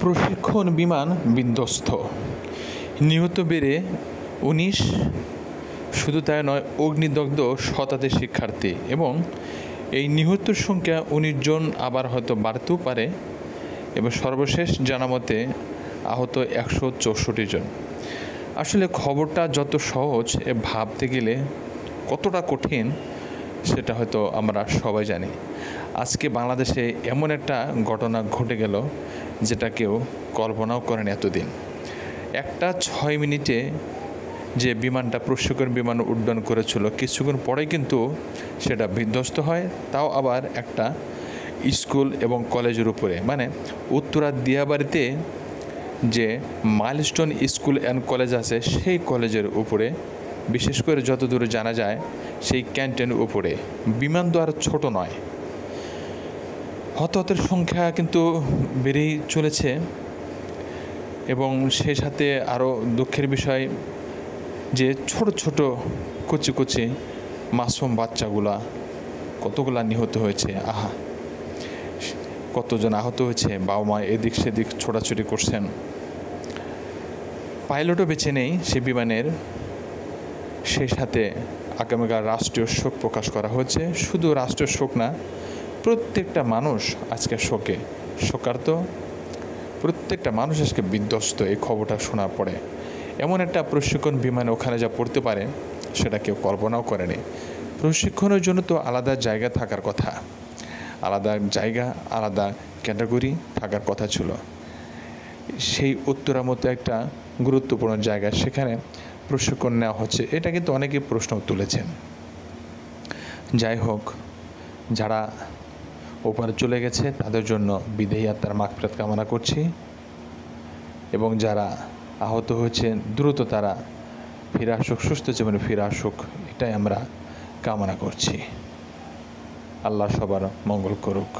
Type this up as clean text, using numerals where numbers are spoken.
প্রশিক্ষণ বিমান বিধ্বস্ত, নিহত বেড়ে ১৯। শুধু তাই নয়, অগ্নিদগ্ধ শতাধিক শিক্ষার্থী এবং এই নিহতের সংখ্যা ১৯ জন আবার হয়তো বাড়তেও পারে এবং সর্বশেষ জানা মতে আহত ১৬৪ জন। আসলে খবরটা যত সহজ ভাবতে গেলে কতটা কঠিন সেটা হয়তো আমরা সবাই জানি। আজকে বাংলাদেশে এমন একটা ঘটনা ঘটে গেল যেটা কেউ কল্পনাও করেন এতদিন। একটা ৬ মিনিটে যে বিমানটা প্রশিক্ষণ বিমান উড্ডয়ন করেছিল, কিছুক্ষণ পরেই কিন্তু সেটা বিধ্বস্ত হয়, তাও আবার একটা স্কুল এবং কলেজের উপরে, মানে উত্তরা দিয়াবাড়িতে যে মাইলস্টোন স্কুল অ্যান্ড কলেজ আছে সেই কলেজের উপরে, বিশেষ করে যতদূর জানা যায় সেই ক্যান্টিনের উপরে। বিমান তো আর ছোট নয়, হতাহতের সংখ্যা কিন্তু বেড়েই চলেছে এবং সেই সাথে আরও দুঃখের বিষয় যে ছোট ছোট কচি কচি মাসুম বাচ্চাগুলা কতগুলা নিহত হয়েছে। আহা, কতজন আহত হয়েছে, বাবা মা এদিক সেদিক ছোটাছুটি করছেন। পাইলটও বেঁচে নেই সে বিমানের। সেই সাথে আগামীকাল রাষ্ট্রীয় শোক প্রকাশ করা হচ্ছে। শুধু রাষ্ট্রীয় শোক না, প্রত্যেকটা মানুষ আজকে শোকে শোকার্ত। প্রত্যেকটা মানুষ আজকে বিধ্বস্ত এই খবরটা শোনার পরে। এমন একটা প্রশিক্ষণ বিমানে ওখানে যা পড়তে পারে সেটা কেউ কল্পনাও করেনি। প্রশিক্ষণের জন্য তো আলাদা জায়গা থাকার কথা, আলাদা জায়গা, আলাদা ক্যাটাগরি থাকার কথা ছিল। সেই উত্তরার মতো একটা গুরুত্বপূর্ণ জায়গা, সেখানে প্রশিক্ষণ নেওয়া হচ্ছে, এটা কিন্তু অনেকেই প্রশ্ন তুলেছেন। যাই হোক, যারা ওপারে চলে গেছে তাদের জন্য বিদেহী আত্মার মাগফিরাত কামনা করছি এবং যারা আহত হয়েছে দ্রুত তারা ফিরে আসুক, সুস্থ জীবনে ফিরে আসুক, এটাই আমরা কামনা করছি। আল্লাহ সবার মঙ্গল করুক।